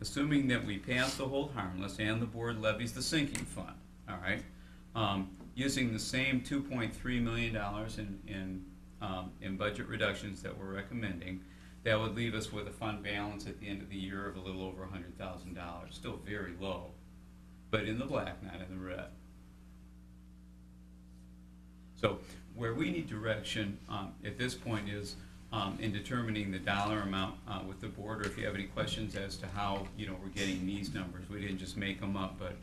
assuming that we pass the hold harmless and the board levies the sinking fund, all right, using the same $2.3 million in budget reductions that we're recommending, that would leave us with a fund balance at the end of the year of a little over $100,000. Still very low, but in the black, not in the red. So where we need direction at this point is in determining the dollar amount with the board, or if you have any questions as to how we're getting these numbers. We didn't just make them up, but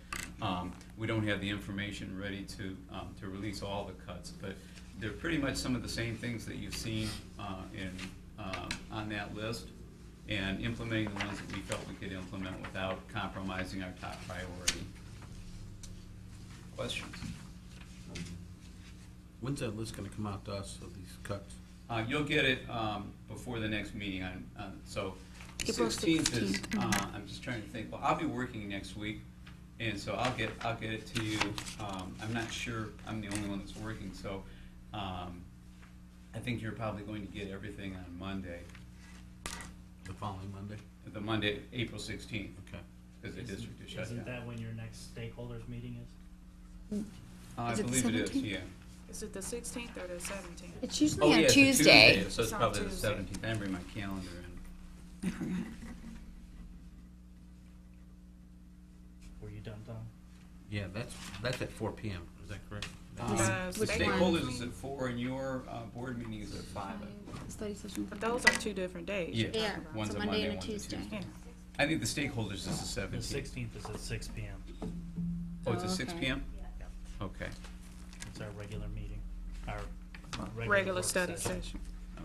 we don't have the information ready to release all the cuts. But they're pretty much some of the same things that you've seen on that list, and implementing the ones that we felt we could implement without compromising our top priority. Questions? When's that list going to come out to us of these cuts? You'll get it before the next meeting so April 16th is, I'm just trying to think, well, I'll be working next week, and so I'll get it to you. I'm not sure I'm the only one that's working, so I think you're probably going to get everything on Monday. The following Monday? The Monday, April 16th. Okay. Because the district is shut down. Isn't that when your next stakeholders meeting is? I Is it the believe it is, 17th? yeah. Is it the 16th or the 17th? It's usually Oh, yeah, on it's a Tuesday. so it's It's on probably the Tuesday. 17th. I didn't bring my calendar in. I forgot. Were you done, Tom? Yeah, that's at 4 p.m. Is that correct? The Which stakeholders one? is at 4, and your board meeting is at 5. Study session. But those are two different days. Yeah. Yeah, One's it's a a Monday and a one's a Tuesday. Yeah. I think the stakeholders is the 17th. The 16th is at 6 p.m. Oh, it's at Oh, 6 okay. p.m.? Yeah. Okay. It's our regular meeting, our Regular work study session.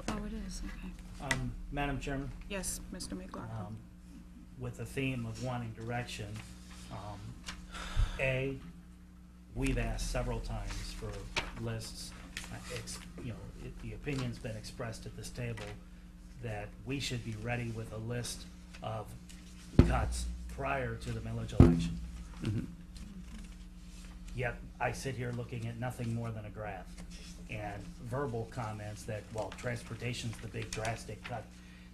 Oh, it is, okay. Madam Chairman, Yes, Mr. McLaughlin. with the theme of wanting direction, we've asked several times for lists. The opinion's been expressed at this table that we should be ready with a list of cuts prior to the millage election. Mm-hmm. Yet I sit here looking at nothing more than a graph and verbal comments that, well, transportation's the big drastic cut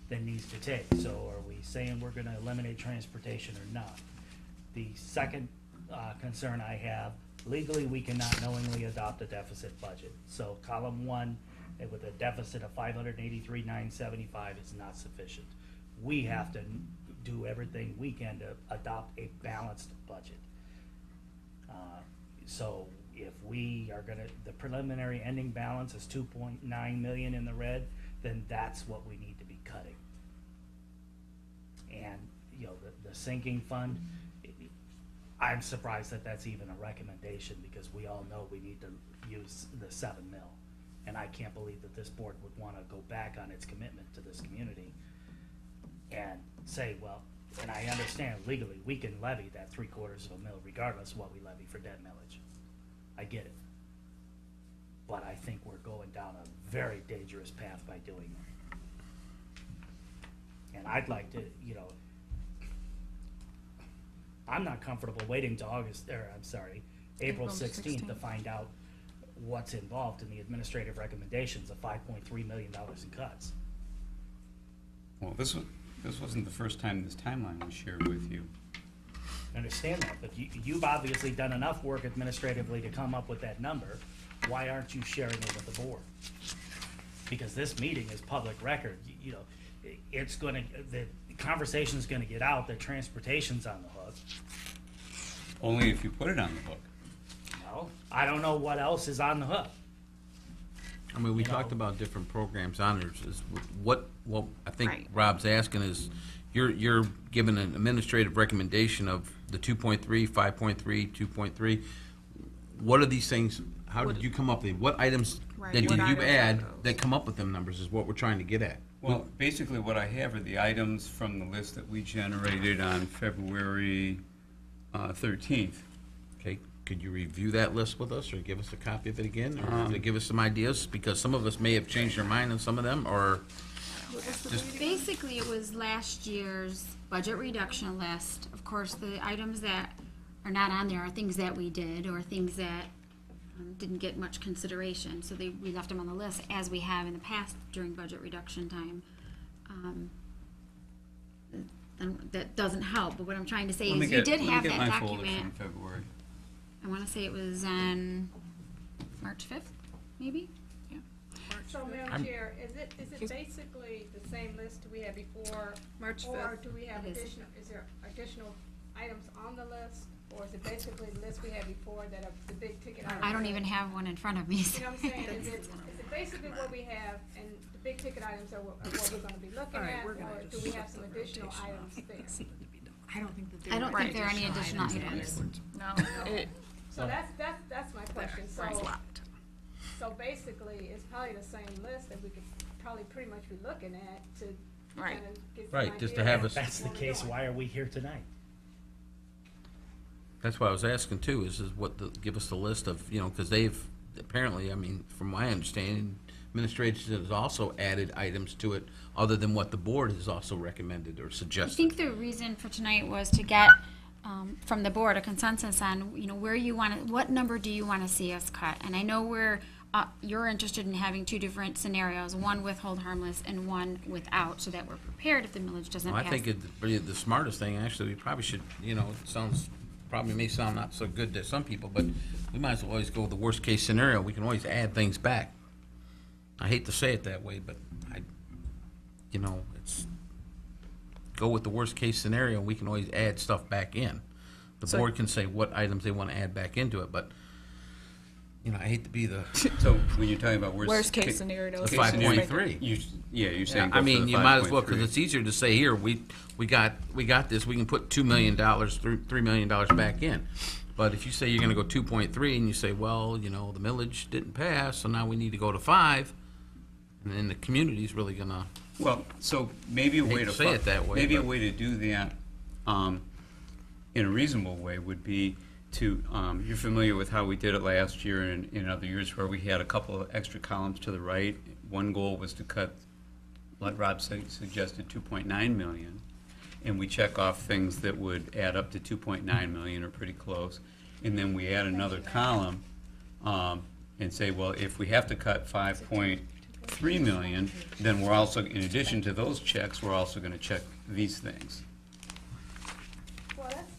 that needs to take. So are we saying we're gonna eliminate transportation or not? The second concern I have, legally, we cannot knowingly adopt a deficit budget. So column 1, with a deficit of $583,975 is not sufficient. We have to do everything we can to adopt a balanced budget. So if we are gonna, the preliminary ending balance is 2.9 million in the red, then that's what we need to be cutting. And, the sinking fund, I'm surprised that that's even a recommendation, because we all know we need to use the 7 mil. And I can't believe that this board would wanna go back on its commitment to this community and say, well, and I understand legally, we can levy that 3/4 of a mil regardless of what we levy for debt millage. I get it. But I think we're going down a very dangerous path by doing that. And I'd like to, I'm not comfortable waiting till April 16th to find out what's involved in the administrative recommendations of $5.3 million in cuts. Well, this wasn't the first time this timeline was shared with you. I understand that, but you've obviously done enough work administratively to come up with that number. Why aren't you sharing it with the board? Because this meeting is public record. It's gonna, the conversation's gonna get out that transportation's on the hook. Only if you put it on the hook. Well, I don't know what else is on the hook. I mean, we You talked know. about different programs on there. Is what I think Right. Rob's asking is, you're giving an administrative recommendation of the 2.3, 5.3, 2.3. What are these things? How did you come up with what items Right, that what did you items are add those? that come up with them numbers is what we're trying to get at. Well, basically what I have are the items from the list that we generated on February 13th. Okay, could you review that list with us, or give us a copy of it again, or to give us some ideas? Because some of us may have changed our mind on some of them, or just Basically, it was last year's budget reduction list. Of course, the items that are not on there are things that we did, or things that didn't get much consideration. So we left them on the list, as we have in the past during budget reduction time. then that doesn't help. But what I'm trying to say Let me is you get- did let me have get that my folder document. from February. I want to say it was on March 5th, maybe? So, Madam Chair, is it basically the same list we had before? March Or 5th. do we have It is. is there additional items on the list? Or is it basically the list we had before that are the big ticket items? I don't even have one in front of me. You so- know what I'm saying? Is it basically what we have and the big ticket items are what we're gonna be looking All right, at? we're gonna Or do just we shut have some the additional rotation items there? I don't think that I don't think there are any additional items. items. No, it, So that's my question. So basically, it's probably the same list that we could probably pretty much be looking at to Right. kind of get some Right, just to idea have of us- If that's the what we're case, doing. why are we here tonight? That's why I was asking too, is what give us the list of, because they've, apparently, I mean, from my understanding, administration has also added items to it other than what the board has also recommended or I suggested. think the reason for tonight was to get from the board a consensus on, where you want to, what number do you want to see us cut? And I know you're interested in having two different scenarios, one with hold harmless and one without, so that we're prepared if the millage doesn't Well, I pass. think the smartest thing, actually, we probably should, it probably may sound not so good to some people, but we might as well always go with the worst-case scenario. We can always add things back. I hate to say it that way, but it's, go with the worst-case scenario, we can always add stuff back in. The So- board can say what items they want to add back into it, but, I hate to be the, So when you're talking about worst case scenario. the is 5.3. You're saying go I for mean, the you might as well, 5.3. because it's easier to say, here, we got this, we can put $2 million, $3 million back in. But if you say you're gonna go 2.3, and you say, well, the millage didn't pass, so now we need to go to 5, and then the community's really gonna, Well, so maybe a Hate way to to say it that way, maybe a but- way to do that in a reasonable way would be to you're familiar with how we did it last year and in other years where we had a couple of extra columns to the right. One goal was to cut, like Rob suggested, 2.9 million, and we check off things that would add up to 2.9 million or pretty close, and then we add another column and say, well, if we have to cut 5.3 million, then we're also, in addition to those checks, we're also going to check these things. Well, that's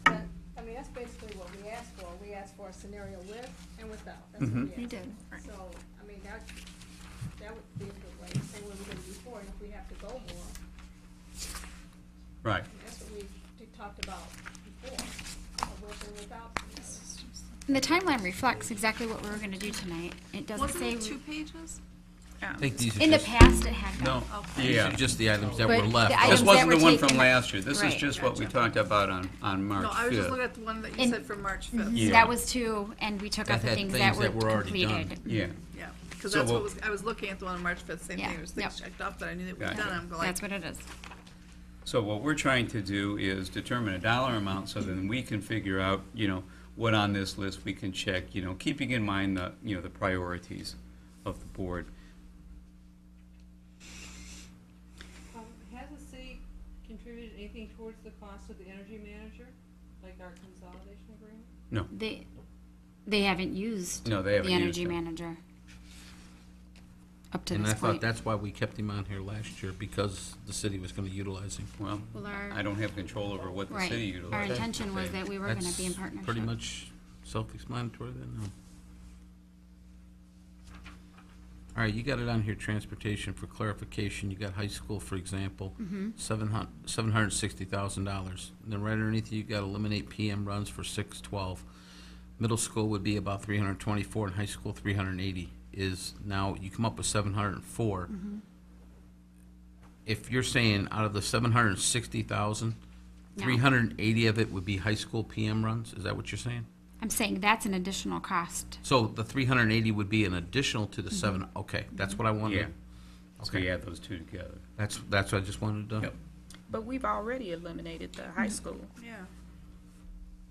basically what we asked for. We asked for a scenario with and without. That's Mm-hmm. what we We asked did. for. So, I mean, that would be a good way to say what we're gonna do before, and if we have to go more, Right. that's what we talked about before, with and without. And the timeline reflects exactly what we were going to do tonight. It doesn't Wasn't say, it 2 pages? I think these are in the just, past it had been. No, these yeah. are just the items that But were the left. items This that wasn't were the one from taken- last year. This is Right. just what we Gotcha. talked about on March No, I was just 5th. looking at the one that you And- said for March 5th. Yeah. That was two, and we took That out the had things things that that were were already done. completed. Yeah. Yeah, because So that's we'll- I was looking at the one on March 5th, same Yeah, thing, there was things yep. checked off that I knew that was Gotcha. done, I'm like, That's what it is. So what we're trying to do is determine a dollar amount so then we can figure out, what on this list we can check, keeping in mind the priorities of the board. Has the city contributed anything towards the cost of the energy manager, like our consolidation agreement? No, They haven't used No, they haven't the used energy it. manager up to And I this thought point. that's why we kept him on here last year, because the city was gonna utilize him. well, Well, I don't have control over what the Right. city Our utilizes. intention was that we were going to That's be in partnership. pretty much self-explanatory then, no? All right, you got it on here, transportation, for clarification, you got high school, for example, $760,000. And then right underneath you got eliminate PM runs for 612. Middle school would be about 324, and high school 380. Is now, you come up with 704. If you're saying out of the 760,000, No. 380 of it would be high school PM runs, is that what you're saying? I'm saying that's an additional cost. So the 380 would be an additional to the 7, okay, that's what I wanted. Yeah. So you add those two together. That's what I just wanted to. Yep. But we've already eliminated the high school. yeah.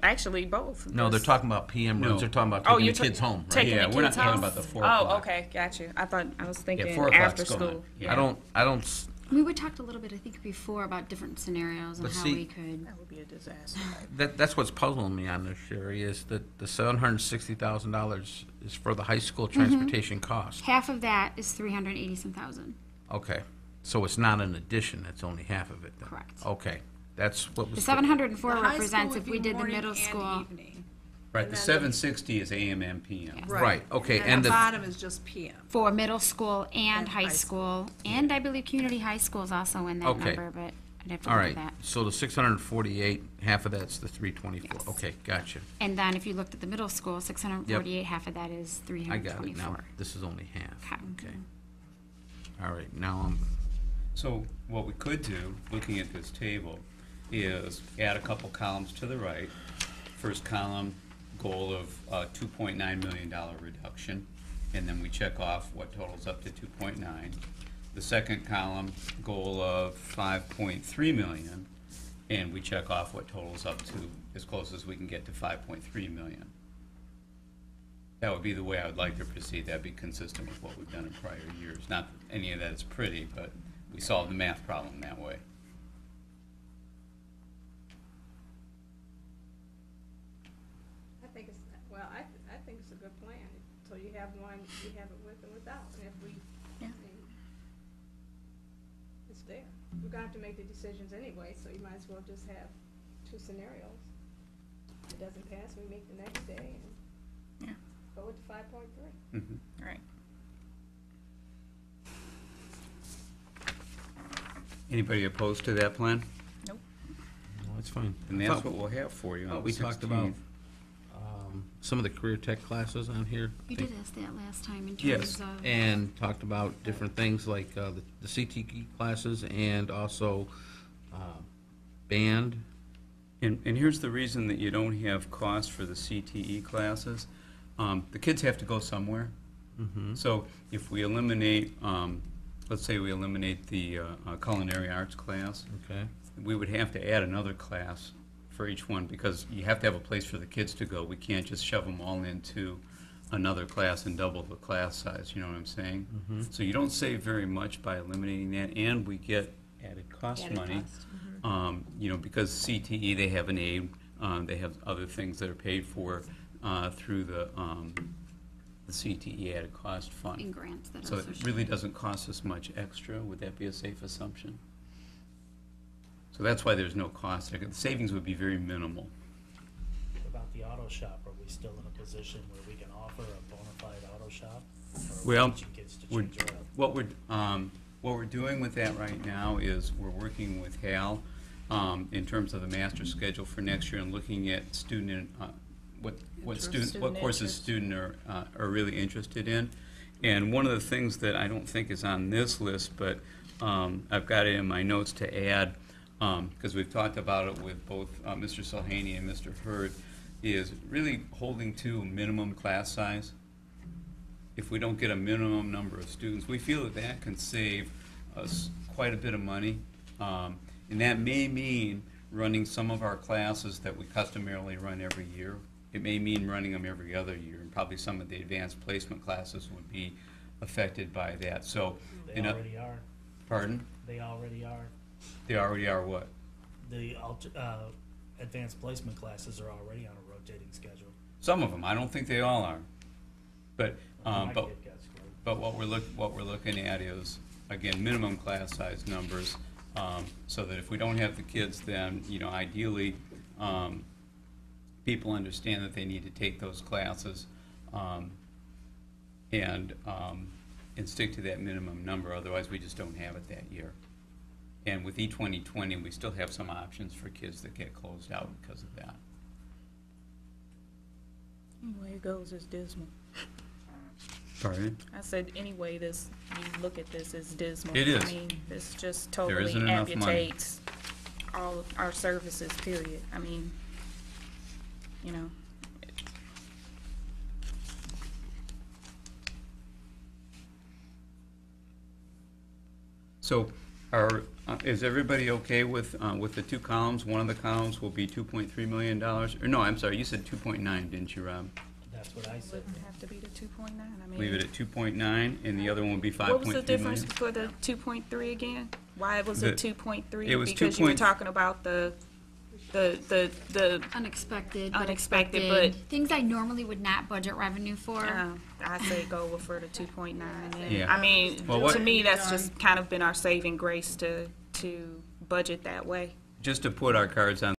Actually, both. No, they're talking about PM runs, No. they're talking about Oh, taking you're the kids home, right? taking Yeah, the we're not kids talking home? about the 4 Oh, o'clock. okay, got you. I was thinking 4 o'clock's after gone. school. Yeah. I don't, s- We talked a little bit, I think, before about different scenarios and But how see- we could. That would be a disaster. that's what's puzzling me on this, Sherry, is that the $760,000 is for the high school transportation cost. Half of that is 380 some thousand. Okay, so it's not an addition, it's only half of it then? Correct. Okay, That's what was. The 704 The high school represents would if be we did the morning middle and school. evening. Right, the then 760 is AM and PM. Yes. Right, okay, And and the the, bottom is just PM. For middle school and And high high school, and I believe community high school is also in that Okay. number, but I'd have to all look right, at that. so the 648, half of that's the 324. Yes. Okay, gotcha. And then if you looked at the middle school, 648, half of that is I 324. got it now. This is only half. Okay. Okay. All right, now I'm, So what we could do, looking at this table, is add a couple columns to the right. First column, goal of $2.9 million reduction, and then we check off what totals up to 2.9. The second column, goal of 5.3 million, and we check off what totals up to as close as we can get to 5.3 million. That would be the way I would like to proceed. That'd be consistent with what we've done in prior years. Not that any of that is pretty, but we solved the math problem that way. I think it's, well, I think it's a good plan. So you have one, you have it with and without, and if we, Yeah. I mean, it's there. We're gonna have to make the decisions anyway, so you might as well just have two scenarios. If it doesn't pass, we meet the next day and Yeah. go with the 5.3. Mhm. Right. Anybody opposed to that plan? Nope. no, it's fine. And that's what we'll have for you on the We talked about 16th. some of the career tech classes on here. I You think, did ask that last time in Yes, terms of. and talked about different things like the CTE classes and also band. And here's the reason that you don't have cost for the CTE classes. The kids have to go somewhere. Mm-hmm. So if we eliminate, let's say we eliminate the culinary arts class, Okay. we would have to add another class for each one because you have to have a place for the kids to go. We can't just shove them all into another class and double the class size, you know what I'm saying? So you don't save very much by eliminating that, and we get added cost money. You know, because CTE, they have an aid, they have other things that are paid for through the CTE added cost In fund. grants that So are it associated. really doesn't cost us much extra. Would that be a safe assumption? So that's why there's no cost there. The savings would be very minimal. What about the auto shop? Are we still in a position where we can offer a bona fide auto shop? Or are we Well, teaching kids to we're- change oil? What we're doing with that right now is we're working with Hal in terms of the master schedule for next year and looking at student, what student, what Student courses interest. students are really interested in. And one of the things that I don't think is on this list, but I've got it in my notes to add, because we've talked about it with both Mr. Sulhaney and Mr. Hurd, is really holding to a minimum class size. If we don't get a minimum number of students, we feel that that can save us quite a bit of money. And that may mean running some of our classes that we customarily run every year. It may mean running them every other year, and probably some of the advanced placement classes would be affected by that. So, They in a- already are. pardon? They already are. They already are what? The advanced placement classes are already on a rotating schedule. Some of them. I don't think they all are. But My but kid got screwed. But what we're looking at is, again, minimum class size numbers, so that if we don't have the kids, then, you know, ideally, people understand that they need to take those classes, and stick to that minimum number, otherwise we just don't have it that year. And with E2020, we still have some options for kids that get closed out because of that. Anyway it goes, it's dismal. Pardon? I said, anyway, this, you look at this, it's dismal. It is. I mean, this just There totally isn't enough money. amputates all of our services, period. I mean, you know, So is everybody okay with the two columns? One of the columns will be $2.3 million, or no, I'm sorry, you said 2.9, didn't you, Rob? That's what I it said. wouldn't have to be the 2.9, I mean. Leave it at 2.9, and the other one will be 5.3 million? What was the difference for the 2.3 again? Why was it The- 2.3? it was Because you were 2. talking about the Unexpected, Unexpected, expected. but- Things I normally would not budget revenue for. I say go with for the 2.9. And, Yeah. I mean, Well, what- to me, that's just kind of been our saving grace to budget that way. just to put our cards on